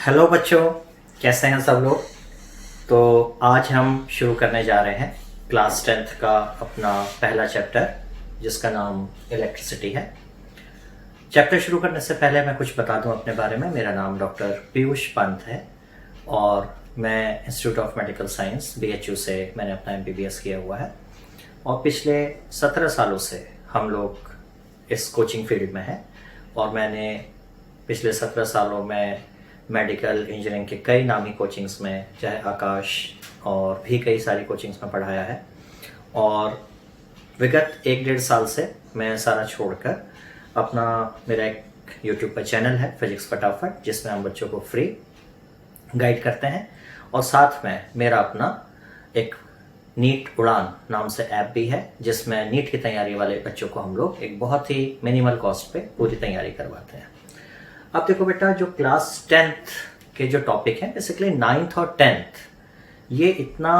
Hello बच्चों, कैसे हैं सब लोग। तो आज हम शुरू करने जा रहे हैं क्लास 10th का अपना पहला चैप्टर, जिसका नाम इलेक्ट्रिसिटी है। चैप्टर शुरू करने से पहले मैं कुछ बता दूं अपने बारे में। मेरा नाम डॉक्टर पीयूष पंत है और मैं institute of medical science BHU से मैंने अपना MBBS किया हुआ है और पिछले 17 सालों से हम लोग इस कोचिंग फील्ड में हैं। और मैंने पिछले 17 सालों में मेडिकल इंजीनियरिंग के कई नामी कोचिंग्स में, चाहे आकाश और भी कई सारी कोचिंग्स में पढ़ाया है। और विगत 1-1.5 साल से मैं सारा छोड़कर अपना मेरा एक YouTube पर चैनल है फिजिक्स फटाफट, जिसमें हम बच्चों को फ्री गाइड करते हैं। और साथ में मेरा अपना एक नीट उड़ान नाम से ऐप भी है, जिसमें नीट की तैयारी वाले बच्चों को हम लोग एक बहुत ही मिनिमल कॉस्ट पे पूरी तैयारी करवाते हैं। अब देखो बेटा, जो क्लास 10th के जो टॉपिक हैं, बेसिकली 9th और 10th, ये इतना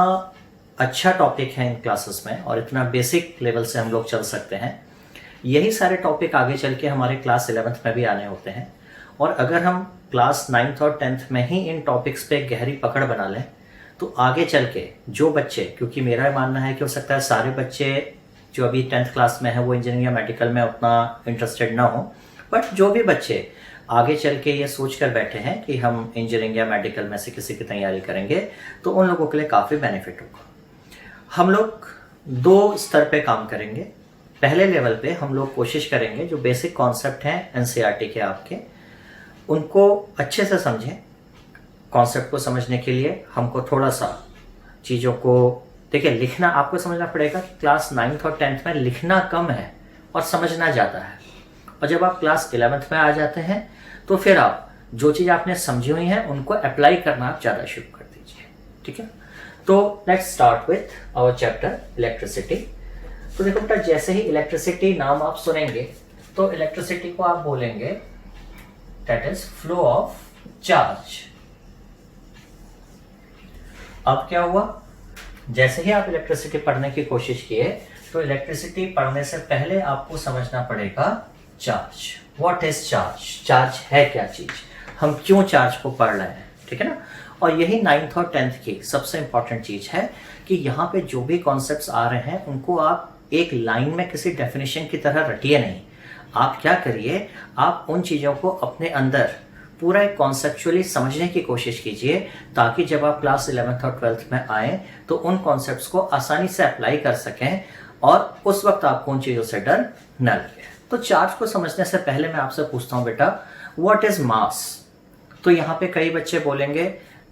अच्छा टॉपिक है इन क्लासेस में और इतना बेसिक लेवल से हम लोग चल सकते हैं। यही सारे टॉपिक आगे चल के हमारे क्लास 11th में भी आने होते हैं। और अगर हम क्लास 9th और 10th में ही इन टॉपिक्स पे गहरी पकड़ बना लें तो आगे चल के जो बच्चे, क्योंकि मेरा मानना है कि हो सकता है सारे बच्चे जो अभी 10th क्लास में हैं वो इंजीनियरिंग या मेडिकल में उतना इंटरेस्टेड ना हो, बट जो भी बच्चे आगे चल के ये सोच कर बैठे हैं कि हम इंजीनियरिंग या मेडिकल में से किसी की तैयारी करेंगे, तो उन लोगों के लिए काफ़ी बेनिफिट होगा। हम लोग 2 स्तर पे काम करेंगे। पहले लेवल पे हम लोग कोशिश करेंगे जो बेसिक कॉन्सेप्ट हैं NCERT के आपके, उनको अच्छे से समझें। कॉन्सेप्ट को समझने के लिए हमको थोड़ा सा चीज़ों को देखिए, लिखना आपको समझना पड़ेगा कि क्लास 9th और 10th में लिखना कम है और समझना ज़्यादा है। और जब आप क्लास 11th में आ जाते हैं तो फिर आप जो चीज़ आपने समझी हुई हैं उनको अप्लाई करना आप ज़्यादा शुरू कर दीजिए, ठीक है। तो let's start with our chapter electricity. तो देखो बेटा, जैसे ही इलेक्ट्रिसिटी नाम आप सुनेंगे तो इलेक्ट्रिसिटी को आप बोलेंगे that is flow of charge. अब क्या हुआ, जैसे ही आप इलेक्ट्रिसिटी पढ़ने की कोशिश किए तो इलेक्ट्रिसिटी पढ़ने से पहले आपको समझना पड़ेगा charge. What is charge? Charge है क्या चीज, हम क्यों चार्ज को पढ़ रहे हैं, ठीक है ना। और यही 9th और 10th की सबसे इंपॉर्टेंट चीज है कि यहाँ पे जो भी कॉन्सेप्ट्स आ रहे हैं उनको आप एक लाइन में किसी डेफिनेशन की तरह रटिए नहीं। आप क्या करिए, आप उन चीजों को अपने अंदर पूरा एक कॉन्सेप्चुअली समझने की कोशिश कीजिए, ताकि जब आप क्लास 11th और 12th में आए तो उन कॉन्सेप्ट्स को आसानी से अप्लाई कर सकें और उस वक्त आपको उन चीज़ों से डर न लगे। तो चार्ज को समझने से पहले मैं आपसे पूछता हूँ बेटा, व्हाट इज मास? तो यहाँ पे कई बच्चे बोलेंगे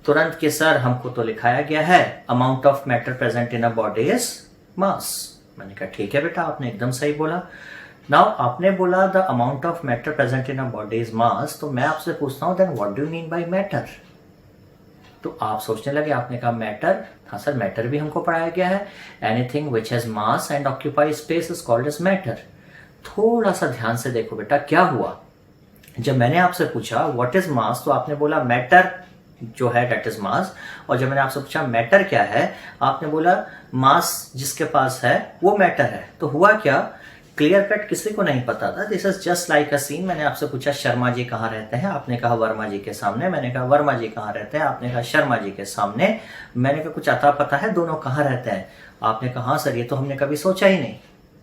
तुरंत कि सर हमको तो लिखाया गया है amount of matter present in a body is मास। मैंने कहा ठीक है बेटा, आपने एकदम सही बोला। नाउ आपने बोला the amount of matter present in a body is mass, तो मैं आपसे पूछता हूँ then what do you mean by matter? तो आप सोचने लगे, आपने कहा मैटर, हाँ सर मैटर भी हमको पढ़ाया गया है, anything which has mass and occupy space is called as matter. थोड़ा सा ध्यान से देखो बेटा, क्या हुआ, जब मैंने आपसे पूछा व्हाट इज मास तो आपने बोला मैटर जो है दैट इज मास। और जब मैंने आपसे पूछा मैटर क्या है, आपने बोला मास जिसके पास है वो मैटर है। तो हुआ क्या, क्लियर कट किसी को नहीं पता था। This is just like a scene. मैंने आपसे पूछा शर्मा जी कहाँ रहते हैं, आपने कहा वर्मा जी के सामने। मैंने कहा वर्मा जी कहाँ रहते हैं, आपने कहा शर्मा जी के सामने। मैंने कहा कुछ अता पता है दोनों कहाँ रहते हैं, आपने कहा हाँ सर ये तो हमने कभी सोचा ही नहीं।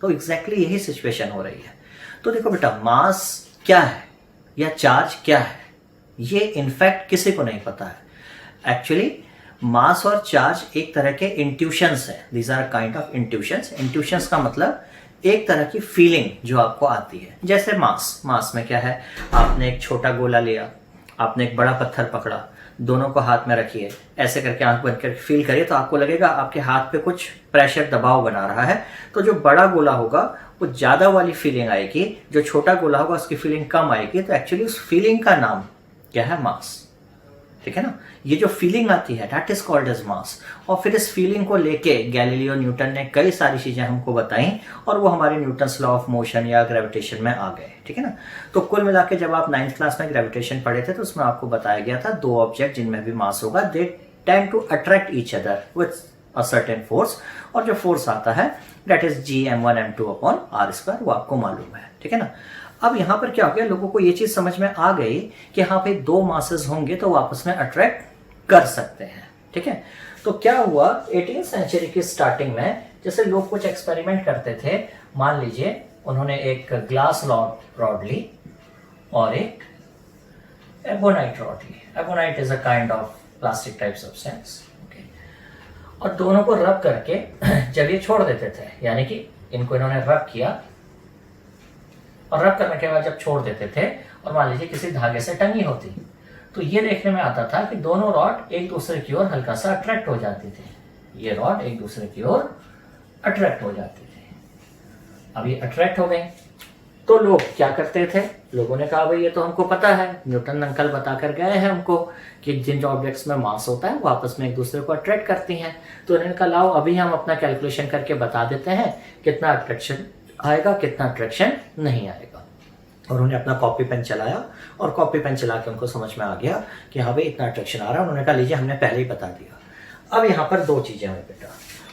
तो एग्जैक्टली यही सिचुएशन हो रही है। तो देखो बेटा, मास क्या है या चार्ज क्या है, ये इनफैक्ट किसी को नहीं पता है। एक्चुअली मास और चार्ज एक तरह के इंट्यूशंस हैं। These are kind of intuitions. Intuitions का मतलब एक तरह की फीलिंग जो आपको आती है। जैसे मास में क्या है, आपने एक छोटा गोला लिया, आपने एक बड़ा पत्थर पकड़ा, दोनों को हाथ में रखिए, ऐसे करके आंख बंद करके फील करिए तो आपको लगेगा आपके हाथ पे कुछ प्रेशर दबाव बना रहा है। तो जो बड़ा गोला होगा वो ज्यादा वाली फीलिंग आएगी, जो छोटा गोला होगा उसकी फीलिंग कम आएगी। तो एक्चुअली उस फीलिंग का नाम क्या है, मास, ठीक है ना। ये जो फीलिंग आती है that is called as mass. और फिर इस फीलिंग को लेके गैलीलियो न्यूटन ने कई सारी चीजें हमको बताई और वो हमारे न्यूटन्स लॉ ऑफ मोशन या ग्रेविटेशन में आ गए, ठीक है ना। तो कुल मिला के जब आप 9th क्लास में ग्रेविटेशन पढ़े थे तो उसमें आपको बताया गया था 2 ऑब्जेक्ट जिनमें भी मास होगा, they tend to attract each other with a certain force. और जो फोर्स आता है that is G m1 m2 upon r square, वो आपको मालूम है, ठीक है ना। अब यहाँ पर क्या हो गया, लोगों को ये चीज समझ में आ गई कि यहाँ पे दो मासेस होंगे तो वो आपस में अट्रैक्ट कर सकते हैं, ठीक है। तो क्या हुआ 18th सेंचुरी की स्टार्टिंग में, जैसे लोग कुछ एक्सपेरिमेंट करते थे, मान लीजिए उन्होंने एक ग्लास रॉड ली और एक एबोनाइट रॉड ली। Ebonite is a kind of plastic type substance, okay. और दोनों को रब करके जब ये छोड़ देते थे, यानी कि इनको इन्होंने रब किया और रब करने के बाद जब छोड़ देते थे और मान लीजिए किसी धागे से टंगी होती, तो ये देखने में आता था कि दोनों रॉड एक दूसरे की ओर हल्का सा अट्रैक्ट हो जाती थी। ये रॉड एक दूसरे की ओर अट्रैक्ट हो जाती थी। अब ये अट्रैक्ट हो गए तो लोग क्या करते थे, लोगों ने कहा भाई ये तो हमको पता है, न्यूटन अंकल बता कर गए हैं हमको कि जिन ऑब्जेक्ट्स में मास होता है वो आपस में एक दूसरे को अट्रैक्ट करती हैं। तो उन्होंने कहा लाओ अभी हम अपना कैलकुलेशन करके बता देते हैं कितना अट्रैक्शन आएगा, कितना अट्रैक्शन नहीं आएगा। और उन्होंने अपना कॉपी पेन चलाया और कॉपी पेन चला के उनको समझ में आ गया कि हाँ भाई इतना अट्रैक्शन आ रहा है। उन्होंने कहा लीजिए हमने पहले ही बता दिया। अब यहाँ पर दो चीजें हैं बेटा।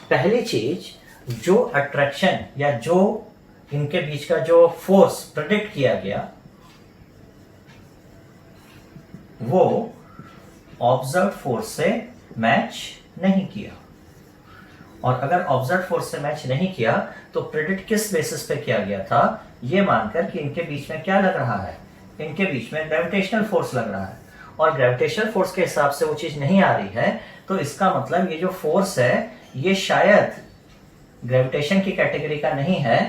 पहली चीज, जो अट्रैक्शन या जो इनके बीच का जो फोर्स प्रेडिक्ट किया गया वो ऑब्जर्व फोर्स से मैच नहीं किया। और अगर ऑब्जर्व फोर्स से मैच नहीं किया तो प्रेडिक्ट किस बेसिस पे किया गया था, ये मानकर कि इनके बीच में क्या लग रहा है, इनके बीच में ग्रेविटेशनल फोर्स लग रहा है। और ग्रेविटेशनल फोर्स के हिसाब से वो चीज नहीं आ रही है, तो इसका मतलब ये जो फोर्स है ये शायद ग्रेविटेशन की कैटेगरी का नहीं है,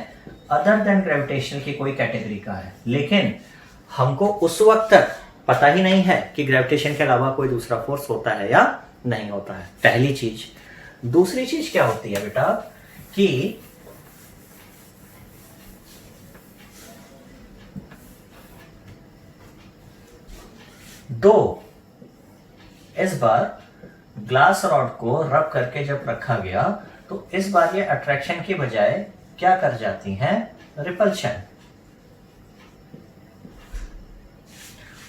अदर देन ग्रेविटेशन की कोई कैटेगरी का है। लेकिन हमको उस वक्त तक पता ही नहीं है कि ग्रेविटेशन के अलावा कोई दूसरा फोर्स होता है या नहीं होता है, पहली चीज। दूसरी चीज क्या होती है बेटा कि इस बार ग्लास रॉड को रब करके जब रखा गया तो इस बार ये अट्रैक्शन की बजाय क्या कर जाती हैं, रिपल्शन।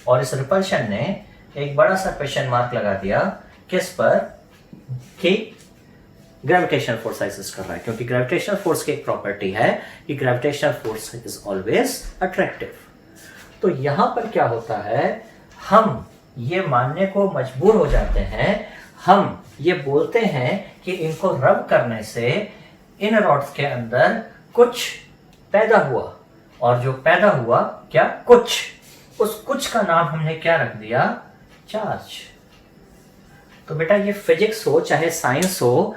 और इस रिपल्शन ने एक बड़ा सा क्वेश्चन मार्क लगा दिया किस पर, कि ग्रेविटेशनल फोर्स एग्जिस्ट कर रहा है। क्योंकि ग्रेविटेशनल फोर्स की एक प्रॉपर्टी है कि gravitational force is always attractive. तो यहां पर क्या होता है, हम ये मानने को मजबूर हो जाते हैं, हम ये बोलते हैं कि इनको रब करने से इन रॉड्स के अंदर कुछ पैदा हुआ। और जो पैदा हुआ क्या, कुछ, उस कुछ का नाम हमने क्या रख दिया, चार्ज। तो बेटा ये फिजिक्स हो चाहे साइंस हो,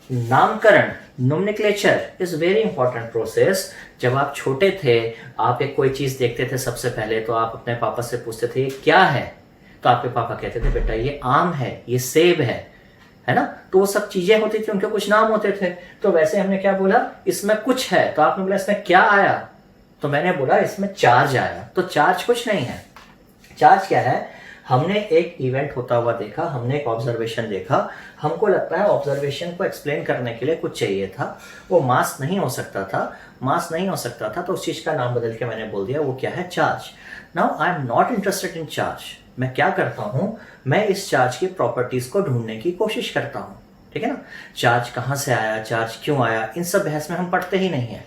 नामकरण nomenclature is very important process. जब आप छोटे थे, आप एक कोई चीज देखते थे सबसे पहले तो आप अपने पापा से पूछते थे ये क्या है, तो आपके पापा कहते थे बेटा ये आम है, ये सेब है ना। तो वो सब चीजें होती थी, उनके कुछ नाम होते थे। तो वैसे हमने क्या बोला, इसमें कुछ है, तो आपने बोला इसमें क्या आया, तो मैंने बोला इसमें चार्ज आया। तो चार्ज कुछ नहीं है। चार्ज क्या है, हमने एक इवेंट होता हुआ देखा, हमने एक ऑब्जर्वेशन देखा, हमको लगता है ऑब्जर्वेशन को एक्सप्लेन करने के लिए कुछ चाहिए था, वो मास नहीं हो सकता था, मास नहीं हो सकता था, तो उस चीज का नाम बदल के मैंने बोल दिया वो क्या है, charge. Now I am not interested in charge. मैं क्या करता हूं, मैं इस चार्ज की प्रॉपर्टीज को ढूंढने की कोशिश करता हूं, ठीक है ना। चार्ज कहां से आया, चार्ज क्यों आया, इन सब बहस में हम पढ़ते ही नहीं है।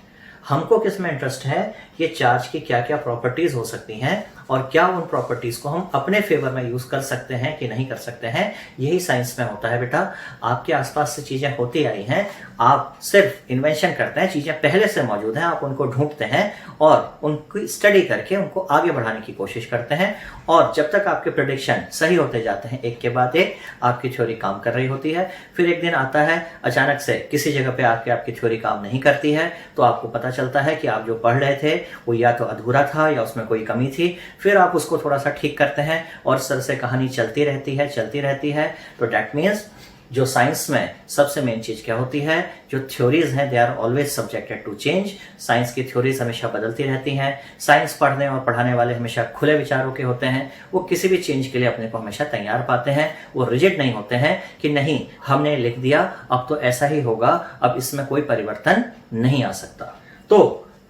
हमको किस में इंटरेस्ट है, ये चार्ज की क्या क्या प्रॉपर्टीज हो सकती हैं और क्या उन प्रॉपर्टीज को हम अपने फेवर में यूज कर सकते हैं कि नहीं कर सकते हैं। यही साइंस में होता है बेटा। आपके आसपास से चीजें होती आई हैं, आप सिर्फ इन्वेंशन करते हैं, चीजें पहले से मौजूद हैं, आप उनको ढूंढते हैं और उनकी स्टडी करके उनको आगे बढ़ाने की कोशिश करते हैं। और जब तक आपके प्रेडिक्शन सही होते जाते हैं, एक के बाद एक आपकी थ्योरी काम कर रही होती है, फिर एक दिन आता है अचानक से किसी जगह पे आके आपकी थ्योरी काम नहीं करती है, तो आपको पता चलता है कि आप जो पढ़ रहे थे वो या तो अधूरा था या उसमें कोई कमी थी। फिर आप उसको थोड़ा सा ठीक करते हैं और सर से कहानी चलती रहती है। तो दैट मीन्स जो साइंस में सबसे मेन चीज क्या होती है, जो थ्योरीज हैं they are always subjected to change. Science की थ्योरीज हमेशा बदलती रहती हैं। साइंस पढ़ने और पढ़ाने वाले हमेशा खुले विचारों के होते हैं, वो किसी भी चेंज के लिए अपने को हमेशा तैयार पाते हैं। वो रिजिड नहीं होते हैं कि नहीं हमने लिख दिया अब तो ऐसा ही होगा, अब इसमें कोई परिवर्तन नहीं आ सकता। तो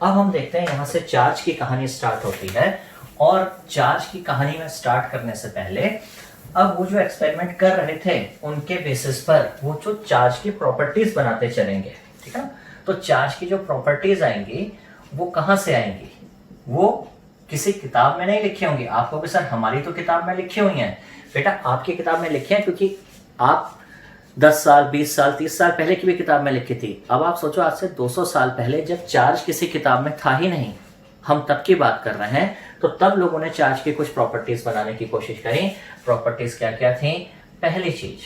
अब हम देखते हैं यहां से चार्ज की कहानी स्टार्ट होती है। और चार्ज की कहानी में स्टार्ट करने से पहले अब वो जो एक्सपेरिमेंट कर रहे थे उनके बेसिस पर वो जो चार्ज की प्रॉपर्टीज बनाते चलेंगे, ठीक है। तो चार्ज की जो प्रॉपर्टीज आएंगी वो कहां से आएंगी, वो किसी किताब में नहीं लिखी होंगी। आप कहोगे सर हमारी तो किताब में लिखी हुई है। बेटा आपकी किताब में लिखी है क्योंकि आप 10 साल 20 साल 30 साल पहले की भी किताब में लिखी थी। अब आप सोचो आज से 200 साल पहले जब चार्ज किसी किताब में था ही नहीं, हम तब की बात कर रहे हैं, तो तब लोगों ने चार्ज की कुछ प्रॉपर्टीज बनाने की कोशिश करी। प्रॉपर्टीज क्या क्या थी? पहली चीज,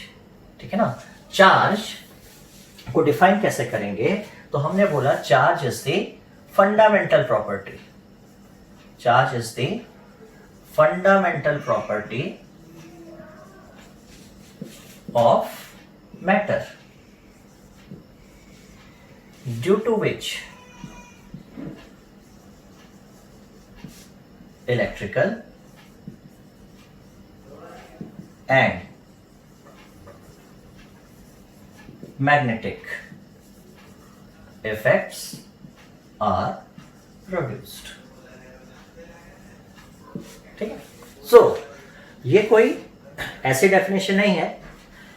ठीक है ना, चार्ज को डिफाइन कैसे करेंगे? तो हमने बोला charge is the fundamental property. Charge is the fundamental property of matter due to which electrical and magnetic effects are produced। ठीक है। सो ये कोई ऐसी डेफिनेशन नहीं है,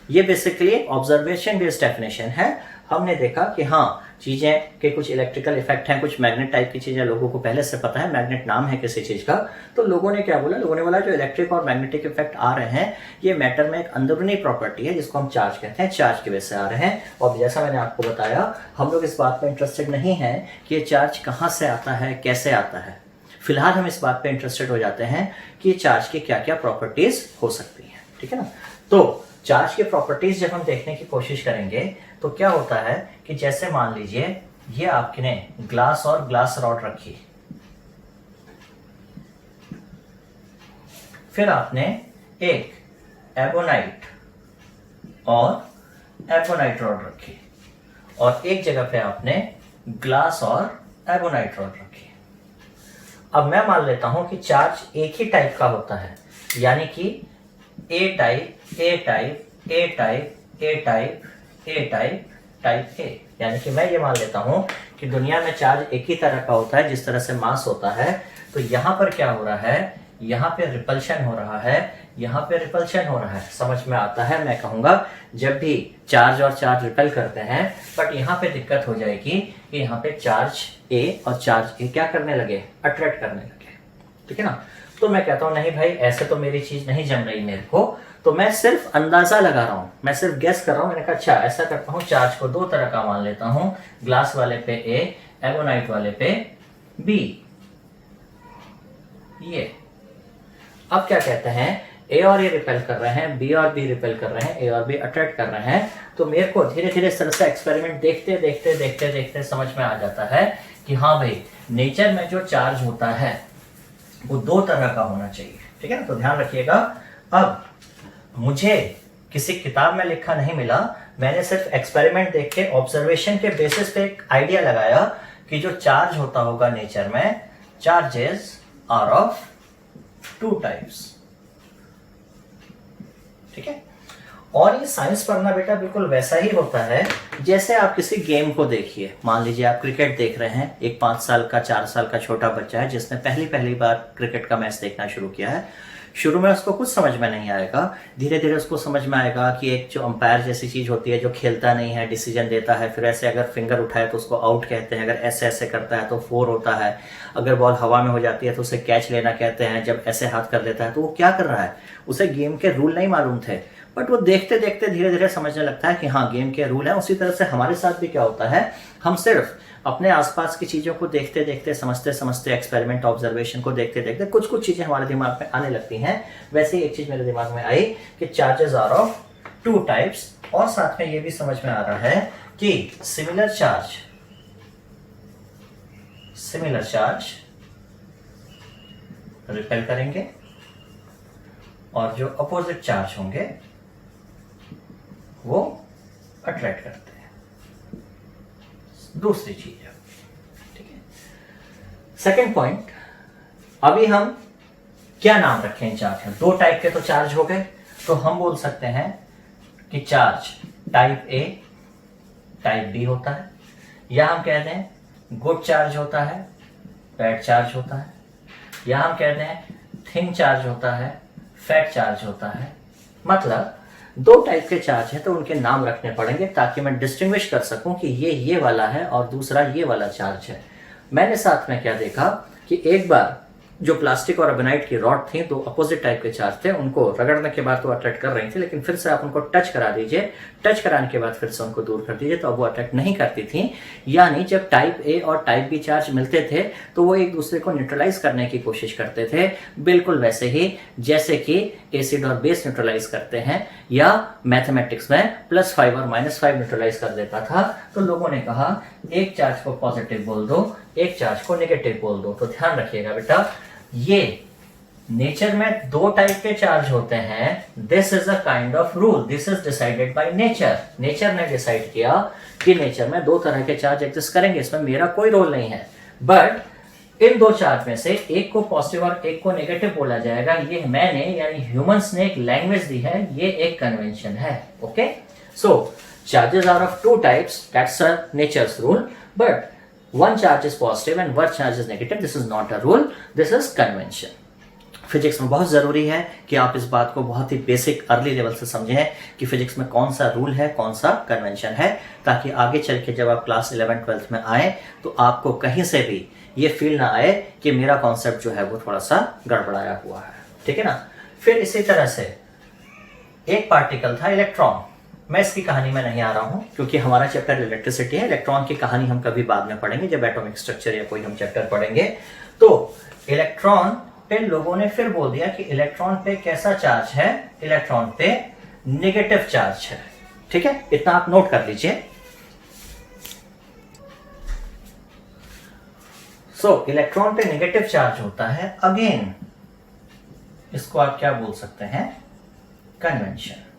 ये बेसिकली ऑब्जर्वेशन बेस्ड डेफिनेशन है। हमने देखा कि हाँ चीजें के कुछ इलेक्ट्रिकल इफेक्ट हैं, कुछ मैग्नेट टाइप की चीजें लोगों को पहले से पता है, मैग्नेट नाम है किसी चीज का। तो लोगों ने क्या बोला? लोगों ने बोला जो इलेक्ट्रिक और मैग्नेटिक इफेक्ट आ रहे हैं ये मैटर में एक अंदरूनी प्रॉपर्टी है जिसको हम चार्ज कहते हैं, चार्ज की वजह से आ रहे हैं। और जैसा मैंने आपको बताया हम लोग इस बात में इंटरेस्टेड नहीं है कि ये चार्ज कहाँ से आता है, कैसे आता है। फिलहाल हम इस बात पे इंटरेस्टेड हो जाते हैं कि चार्ज की क्या क्या प्रॉपर्टीज हो सकती हैं, ठीक है ना। तो चार्ज की प्रॉपर्टीज जब हम देखने की कोशिश करेंगे तो क्या होता है कि जैसे मान लीजिए ये आपने ग्लास और ग्लास रॉड रखी, फिर आपने एक एबोनाइट और एबोनाइट रॉड रखी, और एक जगह पे आपने ग्लास और एबोनाइट रॉड रखी। अब मैं मान लेता हूं कि चार्ज एक ही टाइप का होता है, यानी कि A type A type A type A type A type type A, यानी कि मैं ये मान लेता हूं कि दुनिया में चार्ज एक ही तरह का होता है जिस तरह से मास होता है। तो यहां पर क्या हो रहा है? यहां पे रिपल्शन हो रहा है, यहां पे रिपल्शन हो रहा है। समझ में आता है? मैं कहूंगा जब भी चार्ज और चार्ज रिपेल करते हैं, बट यहां पे दिक्कत हो जाएगी कि यहां पे चार्ज ए और चार्ज ए क्या करने लगे? अट्रैक्ट करने लगे, ठीक है ना। तो मैं कहता हूं नहीं भाई ऐसे तो मेरी चीज नहीं जम रही मेरे को, तो मैं सिर्फ अंदाजा लगा रहा हूं, मैं सिर्फ गेस कर रहा हूं। मैंने कहा अच्छा ऐसा करता हूं, चार्ज को दो तरह का मान लेता हूं, ग्लास वाले पे ए, एबोनाइट वाले पे बी। ये अब क्या कहते हैं, ए और ए रिपेल कर रहे हैं, बी और बी रिपेल कर रहे हैं, ए और बी अट्रैक्ट कर रहे हैं। तो मेरे को धीरे धीरे इस तरह से एक्सपेरिमेंट देखते देखते देखते देखते समझ में आ जाता है कि हाँ भाई नेचर में जो चार्ज होता है वो दो तरह का होना चाहिए, ठीक है ना। तो ध्यान रखिएगा। अब मुझे किसी किताब में लिखा नहीं मिला, मैंने सिर्फ एक्सपेरिमेंट देख के ऑब्जर्वेशन के बेसिस पे एक आइडिया लगाया कि जो चार्ज होता होगा नेचर में, charges are of two types, ठीक है। और ये साइंस पढ़ना बेटा बिल्कुल वैसा ही होता है जैसे आप किसी गेम को देखिए। मान लीजिए आप क्रिकेट देख रहे हैं, एक 5 साल का 4 साल का छोटा बच्चा है जिसने पहली बार क्रिकेट का मैच देखना शुरू किया है। शुरू में उसको कुछ समझ में नहीं आएगा, धीरे धीरे उसको समझ में आएगा कि एक जो अंपायर जैसी चीज होती है जो खेलता नहीं है, डिसीजन देता है, फिर ऐसे अगर फिंगर उठाए तो उसको आउट कहते हैं, अगर ऐसे ऐसे करता है तो 4 होता है, अगर बॉल हवा में हो जाती है तो उसे कैच लेना कहते हैं, जब ऐसे हाथ कर लेता है तो वो क्या कर रहा है। उसे गेम के रूल नहीं मालूम थे, बट वो देखते देखते धीरे धीरे समझने लगता है कि हाँ गेम के रूल है। उसी तरह से हमारे साथ भी क्या होता है, हम सिर्फ अपने आसपास की चीजों को देखते देखते समझते समझते एक्सपेरिमेंट ऑब्जर्वेशन को देखते देखते कुछ कुछ चीजें हमारे दिमाग में आने लगती हैं। वैसे ही एक चीज मेरे दिमाग में आई कि charges are of two types, और साथ में ये भी समझ में आ रहा है कि सिमिलर चार्ज रिपेल करेंगे और जो अपोजिट चार्ज होंगे वो अट्रैक्ट करते हैं। दूसरी चीज है, ठीक है। सेकेंड पॉइंट, अभी हम क्या नाम रखें चार्ज है? 2 टाइप के तो चार्ज हो गए, तो हम बोल सकते हैं कि charge type A type B होता है, या हम कहते हैं गुड चार्ज होता है, बैड चार्ज होता है, या हम कहते हैं थिन चार्ज होता है, फैट चार्ज होता है। मतलब 2 टाइप के चार्ज है तो उनके नाम रखने पड़ेंगे ताकि मैं डिस्टिंग्विश कर सकूं कि ये वाला है और दूसरा ये वाला चार्ज है। मैंने साथ में क्या देखा कि एक बार जो प्लास्टिक और अबेनाइट की रॉड थी, तो अपोजिट टाइप के चार्ज थे, उनको रगड़ने के बाद तो अट्रैक्ट कर रही थी, लेकिन फिर से आप उनको टच करा दीजिए, टच कराने के बाद फिर से उनको दूर कर दीजिए, तो अब वो अट्रैक्ट नहीं करती थी। यानी जब टाइप ए और टाइप बी चार्ज मिलते थे तो वो एक दूसरे को न्यूट्रलाइज करने की कोशिश करते थे, बिल्कुल वैसे ही जैसे कि एसिड और बेस न्यूट्रलाइज करते हैं, या मैथमेटिक्स में +5 और -5 न्यूट्रलाइज कर देता था। तो लोगों ने कहा एक चार्ज को पॉजिटिव बोल दो, एक चार्ज को नेगेटिव बोल दो। तो ध्यान रखिएगा बेटा, ये नेचर में 2 टाइप के चार्ज होते हैं। This is a kind of rule, this is decided by nature. Nature ने डिसाइड किया कि नेचर में 2 तरह के चार्ज एग्जिस्ट करेंगे, इसमें मेरा कोई रोल नहीं है। बट इन 2 चार्ज में से एक को पॉजिटिव और एक को नेगेटिव बोला जाएगा। ये मैंने यानी ह्यूमंस ने एक लैंग्वेज दी है, ये एक कन्वेंशन है। Okay, so charges are of 2 types, that's a nature's rule, but one charge is positive and one charge is negative. This is not a rule, this is convention. Physics में बहुत ज़रूरी है कि आप इस बात को बहुत ही बेसिक अर्ली लेवल से समझें कि फिजिक्स में कौन सा रूल है, कौन सा कन्वेंशन है, ताकि आगे चल के जब आप क्लास 11-12 में आए तो आपको कहीं से भी ये फील ना आए कि मेरा कॉन्सेप्ट जो है वो थोड़ा सा गड़बड़ाया हुआ है। ठीक है ना। फिर इसी तरह से एक पार्टिकल था इलेक्ट्रॉन। मैं इसकी कहानी में नहीं आ रहा हूं क्योंकि हमारा चैप्टर इलेक्ट्रिसिटी है। इलेक्ट्रॉन की कहानी हम कभी बाद में पढ़ेंगे जब एटॉमिक स्ट्रक्चर या कोई हम चैप्टर पढ़ेंगे। तो इलेक्ट्रॉन पे लोगों ने फिर बोल दिया कि इलेक्ट्रॉन पे कैसा चार्ज है, इलेक्ट्रॉन पे नेगेटिव चार्ज है। ठीक है, इतना आप नोट कर लीजिए। सो इलेक्ट्रॉन पे नेगेटिव चार्ज होता है, अगेन इसको आप क्या बोल सकते हैं, कन्वेंशन।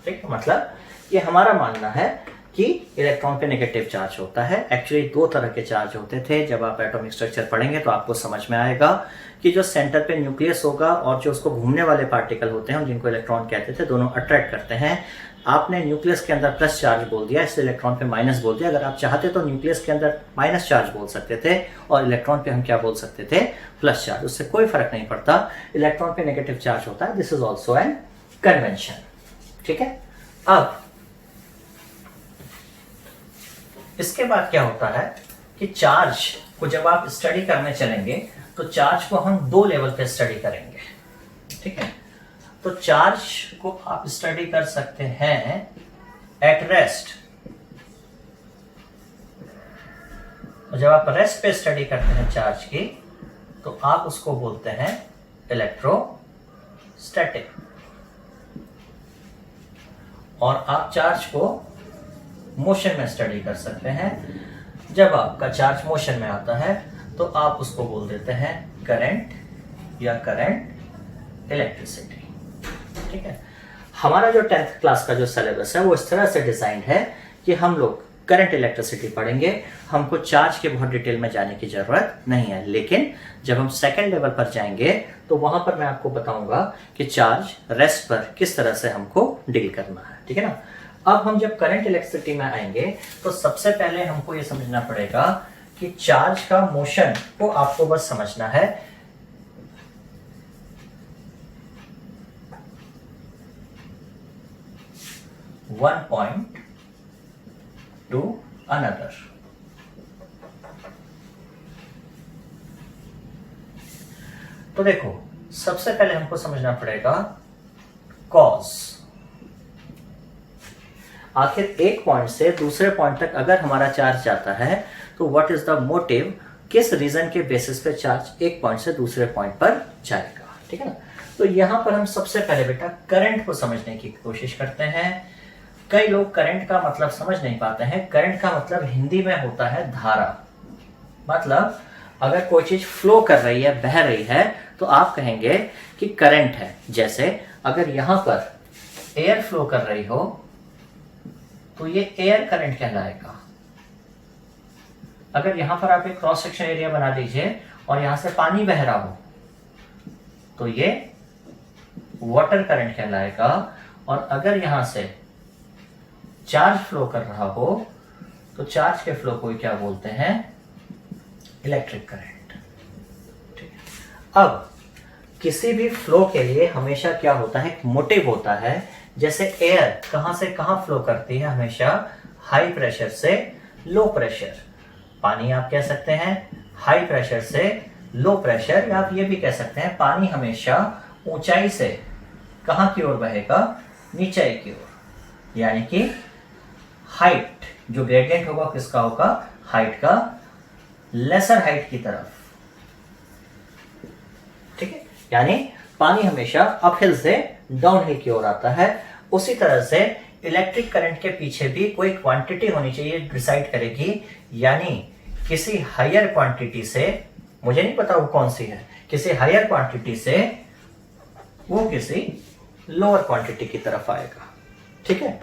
ठीक है, मतलब ये हमारा मानना है कि इलेक्ट्रॉन पे नेगेटिव चार्ज होता है। एक्चुअली 2 तरह के चार्ज होते थे। जब आप एटॉमिक स्ट्रक्चर पढ़ेंगे तो आपको समझ में आएगा कि जो सेंटर पे न्यूक्लियस होगा और जो उसको घूमने वाले पार्टिकल होते हैं जिनको इलेक्ट्रॉन कहते थे, दोनों अट्रैक्ट करते हैं। आपने न्यूक्लियस के अंदर प्लस चार्ज बोल दिया, इसलिए इलेक्ट्रॉन पे माइनस बोल दिया। अगर आप चाहते तो न्यूक्लियस के अंदर माइनस चार्ज बोल सकते थे और इलेक्ट्रॉन पे हम क्या बोल सकते थे, प्लस चार्ज। उससे कोई फर्क नहीं पड़ता। इलेक्ट्रॉन पे नेगेटिव चार्ज होता है, this is also an convention. ठीक है, अब इसके बाद क्या होता है कि चार्ज को जब आप स्टडी करने चलेंगे तो चार्ज को हम 2 लेवल पे स्टडी करेंगे। ठीक है, तो चार्ज को आप स्टडी कर सकते हैं एट रेस्ट। जब आप रेस्ट पे स्टडी करते हैं चार्ज की तो आप उसको बोलते हैं इलेक्ट्रोस्टैटिक। और आप चार्ज को मोशन में स्टडी कर सकते हैं। जब आपका चार्ज मोशन में आता है तो आप उसको बोल देते हैं करंट या करंट इलेक्ट्रिसिटी। ठीक है, हमारा जो 10th क्लास का जो सिलेबस है वो इस तरह से डिजाइन है कि हम लोग करंट इलेक्ट्रिसिटी पढ़ेंगे। हमको चार्ज के बहुत डिटेल में जाने की जरूरत नहीं है, लेकिन जब हम सेकंड लेवल पर जाएंगे तो वहां पर मैं आपको बताऊंगा कि चार्ज रेस्ट पर किस तरह से हमको डील करना है। ठीक है ना। अब हम जब करंट इलेक्ट्रिसिटी में आएंगे तो सबसे पहले हमको ये समझना पड़ेगा कि चार्ज का मोशन को आपको बस समझना है। One point two another. तो देखो, सबसे पहले हमको समझना पड़ेगा कॉज। आखिर एक पॉइंट से दूसरे पॉइंट तक अगर हमारा चार्ज जाता है तो व्हाट इज द मोटिव, किस रीजन के बेसिस पे चार्ज एक पॉइंट से दूसरे पॉइंट पर जाएगा। ठीक है ना। तो यहां पर हम सबसे पहले बेटा करंट को समझने की कोशिश करते हैं। कई लोग करंट का मतलब समझ नहीं पाते हैं। करंट का मतलब हिंदी में होता है धारा। मतलब अगर कोई चीज फ्लो कर रही है, बह रही है, तो आप कहेंगे कि करंट है। जैसे अगर यहां पर एयर फ्लो कर रही हो तो ये एयर करंट कहलाएगा। अगर यहां पर आप एक क्रॉस सेक्शन एरिया बना दीजिए और यहां से पानी बह रहा हो तो ये वाटर करंट कहलाएगा। और अगर यहां से चार्ज फ्लो कर रहा हो तो चार्ज के फ्लो को क्या बोलते हैं, इलेक्ट्रिक करंट। ठीक है। अब किसी भी फ्लो के लिए हमेशा क्या होता है, एक मोटिव होता है। जैसे एयर कहां से कहां फ्लो करती है, हमेशा हाई प्रेशर से लो प्रेशर। पानी आप कह सकते हैं हाई प्रेशर से लो प्रेशर, या आप ये भी कह सकते हैं पानी हमेशा ऊंचाई से कहां की ओर बहेगा, नीचे की ओर, यानी कि हाइट, जो ग्रेडियंट होगा किसका होगा, हाइट का, लेसर हाइट की तरफ। ठीक है, यानी पानी हमेशा अपहिल से डाउनहिल की ओर आता है। उसी तरह से इलेक्ट्रिक करंट के पीछे भी कोई क्वांटिटी होनी चाहिए डिसाइड करेगी, यानी किसी हायर क्वांटिटी से, मुझे नहीं पता वो कौन सी है, किसी हायर क्वांटिटी से वो किसी लोअर क्वांटिटी की तरफ आएगा। ठीक है,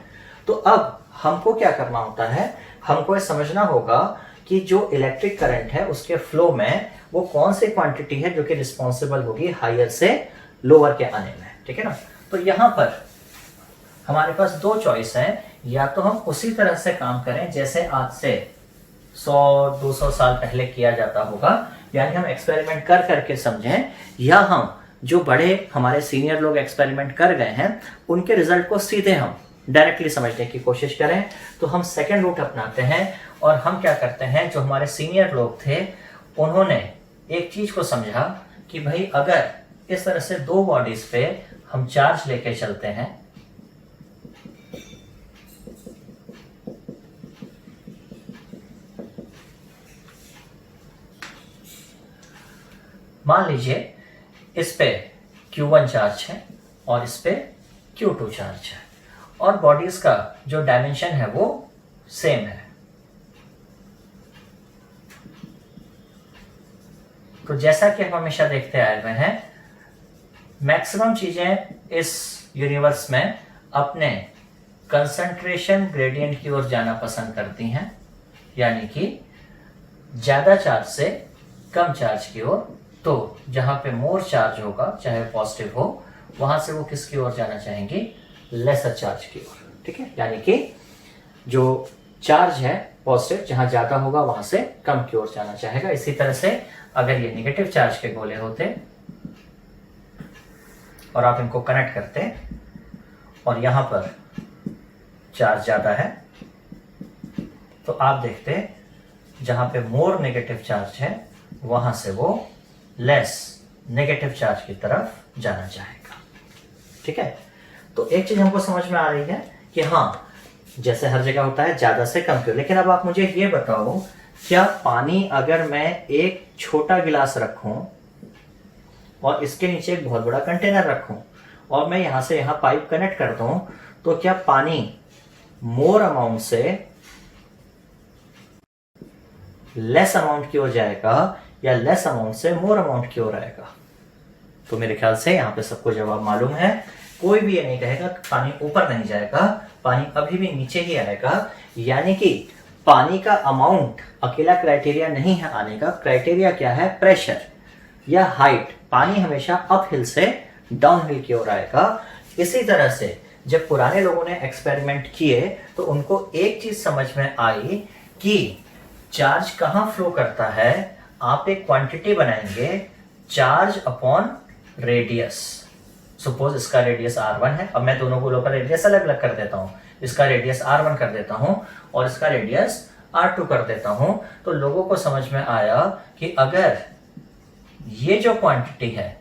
तो अब हमको क्या करना होता है, हमको ये समझना होगा कि जो इलेक्ट्रिक करंट है उसके फ्लो में वो कौन सी क्वांटिटी है जो कि रिस्पॉन्सिबल होगी हायर से लोअर के आने में। ठीक है ना, तो यहां पर हमारे पास दो चॉइस है, या तो हम उसी तरह से काम करें जैसे आज से 100-200 साल पहले किया जाता होगा, यानी हम एक्सपेरिमेंट कर करके समझें, या हम जो बड़े हमारे सीनियर लोग एक्सपेरिमेंट कर गए हैं उनके रिजल्ट को सीधे हम डायरेक्टली समझने की कोशिश करें। तो हम सेकंड रूट अपनाते हैं, और हम क्या करते हैं, जो हमारे सीनियर लोग थे उन्होंने एक चीज को समझा कि भाई अगर इस तरह से दो बॉडीज पे हम चार्ज लेके चलते हैं, मान लीजिए इस पे Q1 चार्ज है और इस पे Q2 चार्ज है, और बॉडीज का जो डायमेंशन है वो सेम है। तो जैसा कि हम हमेशा देखते आए हुए हैं, मैक्सिमम चीजें इस यूनिवर्स में अपने कंसंट्रेशन ग्रेडियंट की ओर जाना पसंद करती हैं, यानी कि ज्यादा चार्ज से कम चार्ज की ओर। तो जहां पे मोर चार्ज होगा, चाहे पॉजिटिव हो, वहां से वो किसकी ओर जाना चाहेंगे, लेसर चार्ज की ओर। ठीक है, यानी कि जो चार्ज है पॉजिटिव जहां ज्यादा होगा वहां से कम की ओर जाना चाहेगा। इसी तरह से अगर ये नेगेटिव चार्ज के गोले होते और आप इनको कनेक्ट करते और यहां पर चार्ज ज्यादा है, तो आप देखते जहां पे मोर नेगेटिव चार्ज है वहां से वो लेस नेगेटिव चार्ज की तरफ जाना चाहेगा। ठीक है, तो एक चीज हमको समझ में आ रही है कि हाँ, जैसे हर जगह होता है ज्यादा से कम क्यों। लेकिन अब आप मुझे ये बताओ, क्या पानी अगर मैं एक छोटा गिलास रखूं और इसके नीचे एक बहुत बड़ा कंटेनर रखूं और मैं यहां से यहां पाइप कनेक्ट कर दूं, तो क्या पानी मोर अमाउंट से लेस अमाउंट की ओर जाएगा या लेस अमाउंट से मोर अमाउंट की ओर आएगा? तो मेरे ख्याल से यहां पे सबको जवाब मालूम है। कोई भी ये नहीं कहेगा कि पानी ऊपर नहीं जाएगा, पानी अभी भी नीचे ही आएगा। यानी कि पानी का अमाउंट अकेला क्राइटेरिया नहीं है आने का। क्राइटेरिया क्या है? प्रेशर या हाइट। पानी हमेशा अप हिल से डाउन हिल की ओर आएगा। इसी तरह से जब पुराने लोगों ने एक्सपेरिमेंट किए तो उनको एक चीज समझ में आई कि चार्ज कहां फ्लो करता है। आप एक क्वांटिटी बनाएंगे, चार्ज अपॉन रेडियस। सपोज इसका रेडियस r1 है। अब मैं दोनों गोलों का रेडियस अलग अलग कर देता हूं। इसका रेडियस r1 कर देता हूं और इसका रेडियस r2 कर देता हूं। तो लोगों को समझ में आया कि अगर ये जो क्वांटिटी है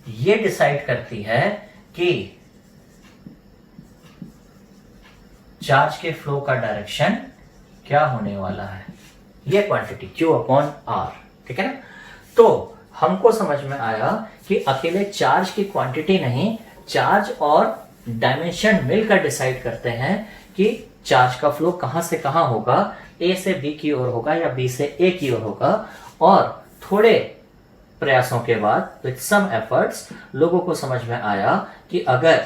ये डिसाइड करती है कि चार्ज के फ्लो का डायरेक्शन क्या होने वाला है, ये क्वांटिटी Q अपॉन R। ठीक है ना? तो हमको समझ में आया कि अकेले चार्ज की क्वांटिटी नहीं, चार्ज और डायमेंशन मिलकर डिसाइड करते हैं कि चार्ज का फ्लो कहां से कहां होगा। A से B की ओर होगा या B से A की ओर होगा। और थोड़े प्रयासों के बाद विद सम एफर्ट्स लोगों को समझ में आया कि अगर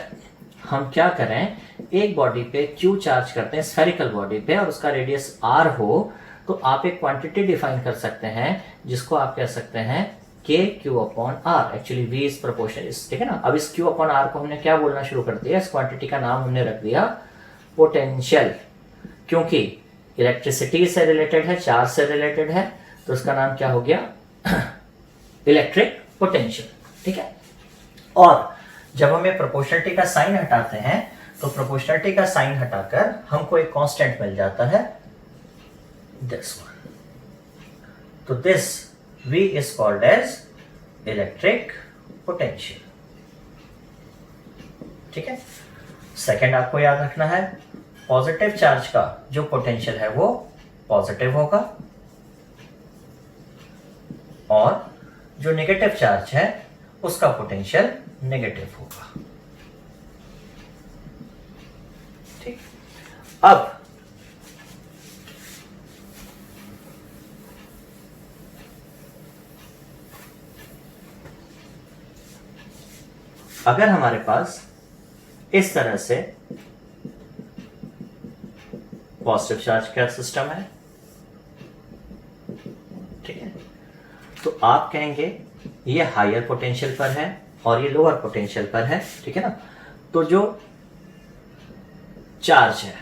हम क्या करें, एक बॉडी पे Q चार्ज करते हैं, स्फेरिकल बॉडी पे, और उसका रेडियस R हो, तो आप एक क्वांटिटी डिफाइन कर सकते हैं जिसको आप कह सकते हैं K Q upon R। Actually V is proportional. ठीक है ना? अब इस Q अपॉन R को हमने क्या बोलना शुरू कर दिया, इस क्वांटिटी का नाम हमने रख दिया पोटेंशियल। क्योंकि इलेक्ट्रिसिटी से रिलेटेड है, चार्ज से रिलेटेड है, तो उसका नाम क्या हो गया, इलेक्ट्रिक पोटेंशियल। ठीक है? और जब हम ये प्रोपोर्शनलिटी का साइन हटाते हैं तो प्रोपोर्शनलिटी का साइन हटाकर हमको एक कांस्टेंट मिल जाता है, दिस वन। तो this V is called as electric potential. ठीक है, सेकंड आपको याद रखना है, पॉजिटिव चार्ज का जो पोटेंशियल है वो पॉजिटिव होगा और जो नेगेटिव चार्ज है उसका पोटेंशियल नेगेटिव होगा। ठीक, अब अगर हमारे पास इस तरह से पॉजिटिव चार्ज का सिस्टम है, ठीक है, तो आप कहेंगे ये हायर पोटेंशियल पर है और ये लोअर पोटेंशियल पर है, ठीक है ना। तो जो चार्ज है,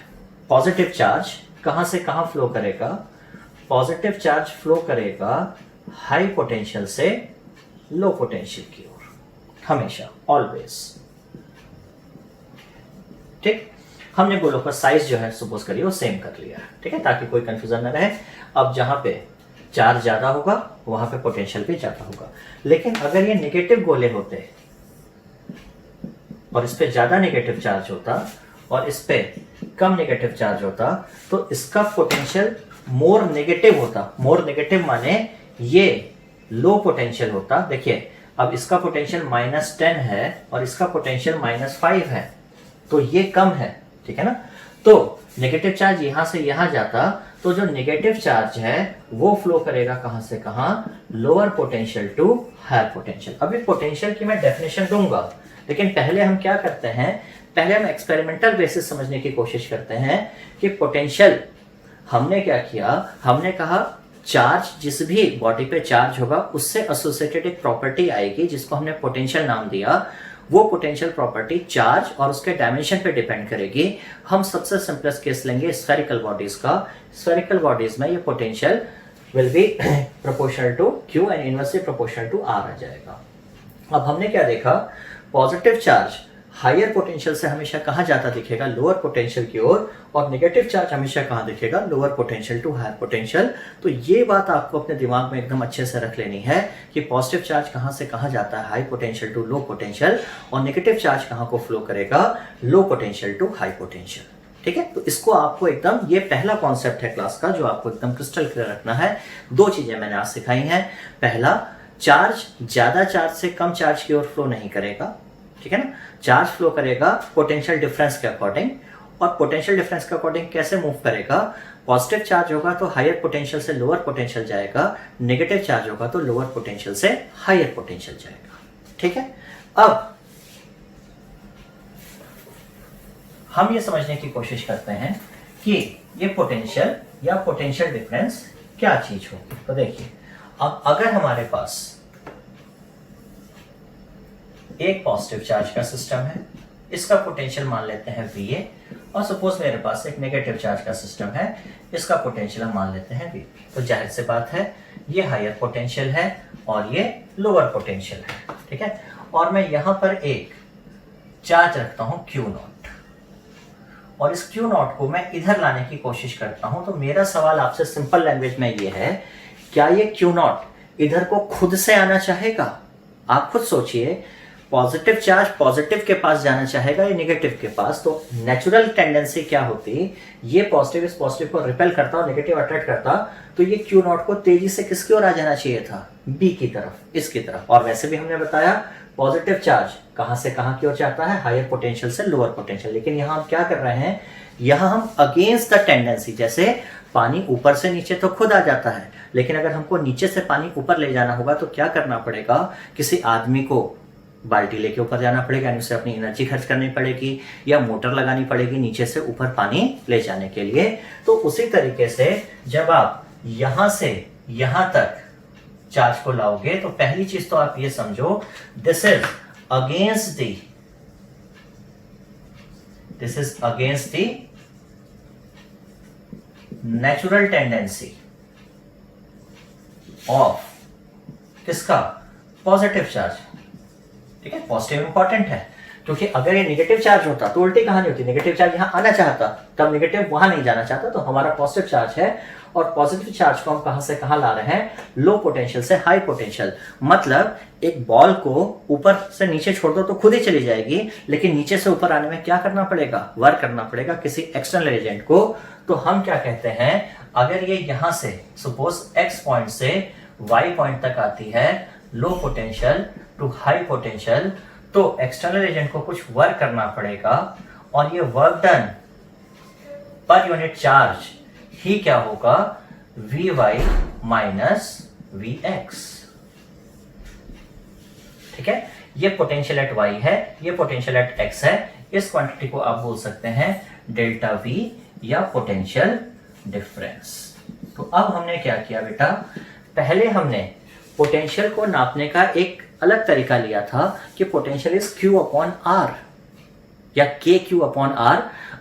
पॉजिटिव चार्ज कहां से कहां फ्लो करेगा? पॉजिटिव चार्ज फ्लो करेगा हाई पोटेंशियल से लो पोटेंशियल की ओर, हमेशा, ऑलवेज। ठीक, हमने गोलों का साइज जो है सपोज करिए वो सेम कर लिया, ठीक है, ताकि कोई कंफ्यूजन न रहे। अब जहां पे चार्ज ज्यादा होगा वहां पे पोटेंशियल भी ज्यादा होगा। लेकिन अगर ये नेगेटिव गोले होते और इस पे ज्यादा नेगेटिव चार्ज होता और इस पे कम नेगेटिव चार्ज होता तो इसका पोटेंशियल मोर नेगेटिव होता। मोर नेगेटिव माने ये लो पोटेंशियल होता। देखिए, अब इसका पोटेंशियल -10 है और इसका पोटेंशियल -5 है, तो ये कम है, ठीक है ना। तो नेगेटिव चार्ज यहां से यहां जाता तो जो नेगेटिव चार्ज है वो फ्लो करेगा कहां से कहां? Lower potential to higher potential. अभी पोटेंशियल की मैं डेफिनेशन दूंगा, लेकिन पहले हम क्या करते हैं, पहले हम एक्सपेरिमेंटल बेसिस समझने की कोशिश करते हैं कि पोटेंशियल हमने क्या किया। हमने कहा चार्ज, जिस भी बॉडी पे चार्ज होगा उससे एसोसिएटेड एक प्रॉपर्टी आएगी जिसको हमने पोटेंशियल नाम दिया। वो पोटेंशियल प्रॉपर्टी चार्ज और उसके डायमेंशन पे डिपेंड करेगी। हम सबसे सिंपलेस्ट केस लेंगे स्फेरिकल बॉडीज का। स्फेरिकल बॉडीज में ये potential will be proportional to Q and inversely proportional to R आ जाएगा। अब हमने क्या देखा, पॉजिटिव चार्ज हायर पोटेंशियल से हमेशा कहां जाता दिखेगा? लोअर पोटेंशियल की ओर, और नेगेटिव चार्ज हमेशा कहां दिखेगा? Lower potential to higher potential. तो ये बात आपको अपने दिमाग में एकदम अच्छे से रख लेनी है कि पॉजिटिव चार्ज कहां से कहां जाता है? High potential to low potential. और नेगेटिव चार्ज कहां को फ्लो करेगा? Low potential to high potential. ठीक है, तो इसको आपको एकदम, ये पहला कॉन्सेप्ट है क्लास का जो आपको एकदम क्रिस्टल क्लियर रखना है। दो चीजें मैंने आज सिखाई हैं। पहला, चार्ज ज्यादा चार्ज से कम चार्ज की ओर फ्लो नहीं करेगा, ठीक है ना। चार्ज फ्लो करेगा पोटेंशियल डिफरेंस के अकॉर्डिंग, और पोटेंशियल डिफरेंस के अकॉर्डिंग कैसे मूव करेगा? पॉजिटिव चार्ज होगा तो हायर पोटेंशियल से लोअर पोटेंशियल जाएगा, नेगेटिव चार्ज होगा तो लोअर पोटेंशियल से हायर पोटेंशियल जाएगा। ठीक है, अब हम ये समझने की कोशिश करते हैं कि ये पोटेंशियल या पोटेंशियल डिफरेंस क्या चीज होगी। तो देखिए, अब अगर हमारे पास एक पॉजिटिव चार्ज का सिस्टम है, इसका पोटेंशियल मान लेते हैं VA, और सपोज मेरे पास एक नेगेटिव चार्ज का सिस्टम है, इसका पोटेंशियल हम मान लेते हैं VB। तो जाहिर सी बात है ये हायर पोटेंशियल है और ये लोअर पोटेंशियल है, ठीक है। और मैं यहां पर एक चार्ज रखता हूं Q0, और इस Q0 को मैं इधर लाने की कोशिश करता हूं। तो मेरा सवाल आपसे सिंपल लैंग्वेज में ये है, क्या ये Q0 इधर को खुद से आना चाहेगा? आप खुद सोचिए, पॉजिटिव चार्ज पॉजिटिव के पास जाना चाहेगा या नेगेटिव के पास? तो नेचुरल टेंडेंसी क्या होती, ये पॉजिटिव इस पॉजिटिव को रिपेल करता और नेगेटिव अट्रैक्ट करता, तो ये Q0 को तेजी से किसकी ओर आ जाना चाहिए था? B की तरफ, इसकी तरफ। और वैसे भी हमने बताया पॉजिटिव चार्ज कहां से कहां की ओर जाता है? हायर पोटेंशियल से लोअर पोटेंशियल। लेकिन यहां हम क्या कर रहे हैं, यहां हम अगेंस्ट द टेंडेंसी, जैसे पानी ऊपर से नीचे तो खुद आ जाता है, लेकिन अगर हमको नीचे से पानी ऊपर ले जाना होगा तो क्या करना पड़ेगा? किसी आदमी को बाल्टी लेके ऊपर जाना पड़ेगा, यानी उसे अपनी एनर्जी खर्च करनी पड़ेगी, या मोटर लगानी पड़ेगी नीचे से ऊपर पानी ले जाने के लिए। तो उसी तरीके से जब आप यहां से यहां तक चार्ज को लाओगे तो पहली चीज तो आप ये समझो, this is against the natural tendency of किसका? Positive charge. ठीक है, पॉजिटिव इंपॉर्टेंट है क्योंकि अगर ये नेगेटिव चार्ज होता तो उल्टी कहानी होती, नेगेटिव चार्ज यहाँ आना चाहता तब नेगेटिव वहां नहीं जाना चाहता, तो हमारा पॉजिटिव चार्ज है और पॉजिटिव चार्ज को हम कहां से कहां ला रहे हैं, लो पोटेंशियल से हाई पोटेंशियल। मतलब एक बॉल को ऊपर से नीचे छोड़ दो तो खुद ही चली जाएगी, लेकिन नीचे से ऊपर आने में क्या करना पड़ेगा, वर्क करना पड़ेगा किसी एक्सटर्नल एजेंट को। तो हम क्या कहते हैं, अगर ये यहां से सपोज एक्स पॉइंट से वाई पॉइंट तक आती है, low potential to high potential, तो एक्सटर्नल एजेंट को कुछ वर्क करना पड़ेगा और ये work done per unit charge ही क्या होगा, Vy माइनस Vx। ठीक है, ये पोटेंशियल एट y है, ये पोटेंशियल एट x है। इस क्वांटिटी को आप बोल सकते हैं डेल्टा V या पोटेंशियल डिफरेंस। तो अब हमने क्या किया बेटा, पहले हमने पोटेंशियल को नापने का एक अलग तरीका लिया था कि potential is Q upon R या KQ अपॉन R।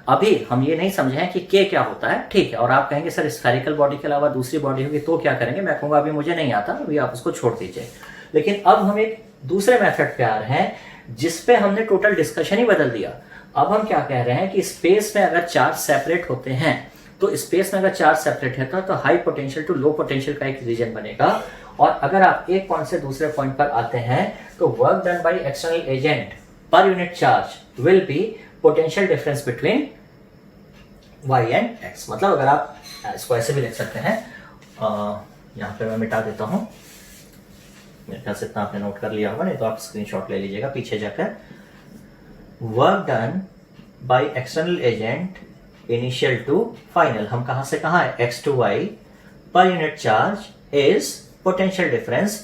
अभी हम ये नहीं समझे हैं कि K क्या होता है, ठीक है। और आप कहेंगे सर स्फेरिकल बॉडी के अलावा दूसरी बॉडी होगी तो क्या करेंगे, मैं कहूंगा अभी मुझे नहीं आता, अभी आप उसको छोड़ दीजिए। लेकिन अब हम एक दूसरे मेथड पे आ रहे हैं जिसपे हमने टोटल डिस्कशन ही बदल दिया। अब हम क्या कह रहे हैं कि स्पेस में अगर चार्ज सेपरेट होते हैं, तो स्पेस में अगर चार्ज सेपरेट है तो high potential to low potential का एक रीजन बनेगा। और अगर आप एक पॉइंट से दूसरे पॉइंट पर आते हैं तो work done by external agent per unit charge will B potential difference between y and x। मतलब अगर आप इसको ऐसे भी लिख सकते हैं, यहाँ पे मैं मिटा देता हूँ, मेरे ख्याल से इतना आपने नोट कर लिया होगा, नहीं तो आप स्क्रीनशॉट ले लीजिएगा पीछे जाकर। Work done by external agent initial to final, हम कहां से कहां है, x to y per unit charge is potential difference,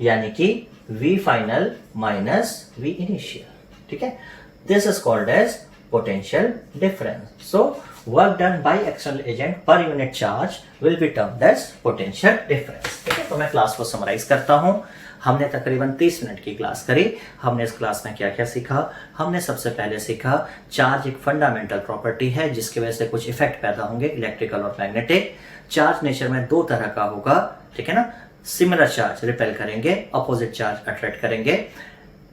यानी कि v final minus v initial. ठीक है, this is called as potential difference. So work done by external agent per unit charge will be termed as potential difference. ठीक है, तो मैं class को summarise करता हूं। हमने तकरीबन 30 मिनट की क्लास करी। हमने इस क्लास में क्या क्या सीखा, हमने सबसे पहले सीखा चार्ज एक फंडामेंटल प्रॉपर्टी है जिसकी वजह से कुछ इफेक्ट पैदा होंगे, इलेक्ट्रिकल और मैग्नेटिक। चार्ज नेचर में दो तरह का होगा, ठीक है ना, सिमिलर चार्ज रिपेल करेंगे, अपोजिट चार्ज अट्रैक्ट करेंगे।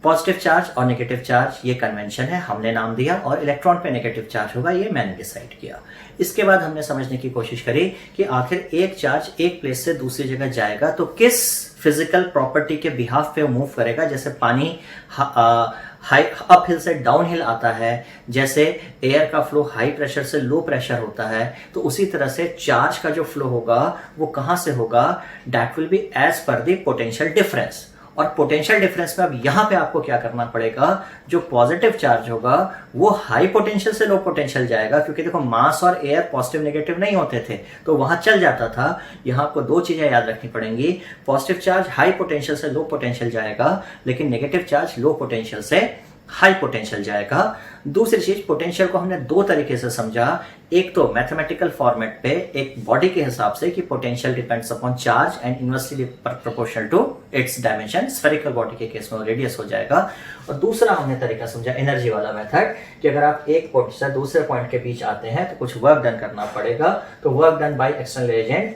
पॉजिटिव चार्ज और नेगेटिव चार्ज ये कन्वेंशन है, हमने नाम दिया, और इलेक्ट्रॉन पे नेगेटिव चार्ज होगा, ये मैंने डिसाइड किया। इसके बाद हमने समझने की कोशिश करी कि आखिर एक चार्ज एक प्लेस से दूसरी जगह जाएगा तो किस फिजिकल प्रॉपर्टी के बिहाफ पे मूव करेगा। जैसे पानी हाई अप हिल से डाउन हिल आता है, जैसे एयर का फ्लो हाई प्रेशर से लो प्रेशर होता है, तो उसी तरह से चार्ज का जो फ्लो होगा वो कहां से होगा, that will be as per the potential difference. और पोटेंशियल डिफरेंस में अब यहां पे आपको क्या करना पड़ेगा, जो पॉजिटिव चार्ज होगा वो हाई पोटेंशियल से लो पोटेंशियल जाएगा, क्योंकि देखो मास और एयर पॉजिटिव नेगेटिव नहीं होते थे तो वहां चल जाता था। यहां आपको दो चीजें याद रखनी पड़ेंगी, पॉजिटिव चार्ज हाई पोटेंशियल से लो पोटेंशियल जाएगा, लेकिन नेगेटिव चार्ज लो पोटेंशियल से हाई पोटेंशियल जाएगा। दूसरी चीज, पोटेंशियल को हमने दो तरीके से समझा, एक तो मैथमेटिकल फॉर्मेट पे एक बॉडी के हिसाब से कि potential depends upon charge and inversely proportional to its dimension, spherical body के केस में रेडियस हो जाएगा। और दूसरा हमने तरीका समझा एनर्जी वाला मेथड, कि अगर आप एक पॉइंट से दूसरे पॉइंट के बीच आते हैं तो कुछ वर्क डन करना पड़ेगा, तो work done by external agent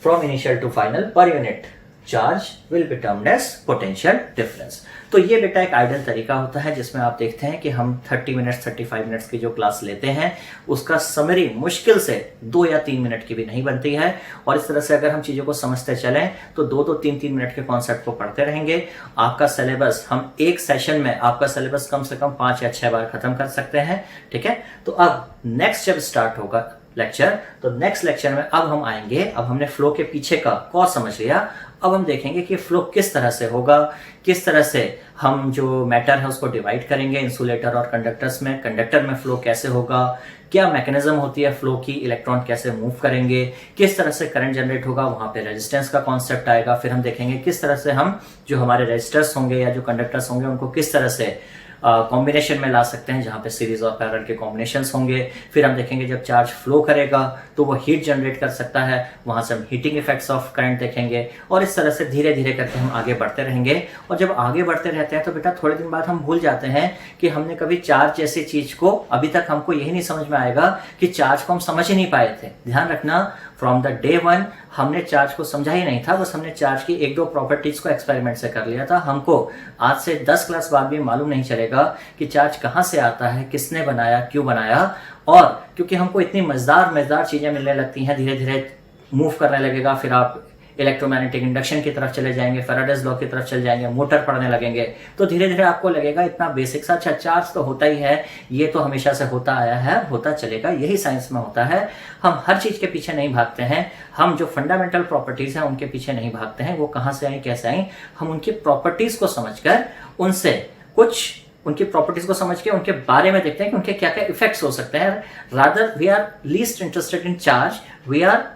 from initial to final per unit charge will be termed as potential difference. तो ये बेटा एक आइडियल तरीका होता है जिसमें आप देखते हैं कि हम 30 मिनट्स 35 मिनट्स की जो क्लास लेते हैं उसका समरी मुश्किल से 2 या 3 मिनट की भी नहीं बनती है। और इस तरह से अगर हम चीजों को समझते चलें तो 2-2 3-3 मिनट के कॉन्सेप्ट को पढ़ते रहेंगे। आपका सिलेबस, हम एक सेशन में आपका सिलेबस कम से कम 5 या 6 बार खत्म कर सकते हैं। ठीक है, तो अब नेक्स्ट जब स्टार्ट होगा लेक्चर, तो नेक्स्ट लेक्चर में अब हम आएंगे, अब हमने फ्लो के पीछे का कॉज समझ लिया, अब हम देखेंगे कि फ्लो किस तरह से होगा, किस तरह से हम जो मैटर है उसको डिवाइड करेंगे इंसुलेटर और कंडक्टर्स में, कंडक्टर में फ्लो कैसे होगा, क्या मैकेनिज्म होती है फ्लो की, इलेक्ट्रॉन कैसे मूव करेंगे, किस तरह से करंट जनरेट होगा, वहां पे रेजिस्टेंस का कॉन्सेप्ट आएगा। फिर हम देखेंगे किस तरह से हम जो हमारे रेजिस्टर्स होंगे या जो कंडक्टर्स होंगे उनको किस तरह से कॉम्बिनेशन में ला सकते हैं, जहां पे सीरीज और पैरेलल के कॉम्बिनेशंस होंगे। फिर हम देखेंगे जब चार्ज फ्लो करेगा तो वो हीट जनरेट कर सकता है, वहां से हम हीटिंग इफेक्ट्स ऑफ करंट देखेंगे, और इस तरह से धीरे धीरे करके हम आगे बढ़ते रहेंगे। और जब आगे बढ़ते रहते हैं तो बेटा थोड़े दिन बाद हम भूल जाते हैं कि हमने कभी चार्ज जैसी चीज को, अभी तक हमको यही नहीं समझ में आएगा कि चार्ज को हम समझ ही नहीं पाए थे। ध्यान रखना, फ्रॉम द डे वन हमने चार्ज को समझा ही नहीं था, बस हमने चार्ज की एक दो प्रॉपर्टीज को एक्सपेरिमेंट से कर लिया था। हमको आज से 10 क्लास बाद भी मालूम नहीं चलेगा कि चार्ज कहाँ से आता है, किसने बनाया, क्यों बनाया। और क्योंकि हमको इतनी मजेदार चीजें मिलने लगती हैं, धीरे धीरे मूव करने लगेगा, फिर आप इलेक्ट्रोमैग्नेटिक इंडक्शन की तरफ चले जाएंगे, फैराडेज लॉ की तरफ चले जाएंगे, मोटर पढ़ने लगेंगे, तो धीरे धीरे आपको लगेगा इतना बेसिक सा, अच्छा चार्ज तो होता ही है, ये तो हमेशा से होता आया है, होता चलेगा, यही साइंस में होता है। हम हर चीज के पीछे नहीं भागते हैं, हम जो फंडामेंटल प्रॉपर्टीज हैं उनके पीछे नहीं भागते हैं, वो कहाँ से आई कैसे आई, हम उनकी प्रॉपर्टीज को समझकर उनसे कुछ उनकी प्रॉपर्टीज को समझ के उनके बारे में देखते हैं कि उनके क्या क्या इफेक्ट्स हो सकते हैं। Rather we are least interested in charge, we are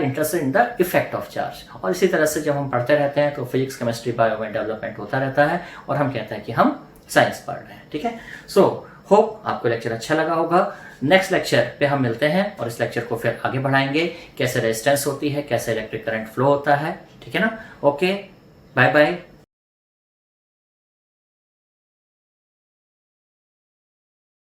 interested in the effect of charge. और इसी तरह से जब हम पढ़ते रहते हैं तो फिजिक्स, केमिस्ट्री, बायो में डेवलपमेंट होता रहता है और हम कहते हैं कि हम साइंस पढ़ रहे हैं। ठीक है, सो होप आपको लेक्चर अच्छा लगा होगा। नेक्स्ट लेक्चर पे हम मिलते हैं और इस लेक्चर को फिर आगे बढ़ाएंगे, कैसे रेजिस्टेंस होती है, कैसे इलेक्ट्रिक करंट फ्लो होता है। ठीक है ना, ओके, बाय बाय।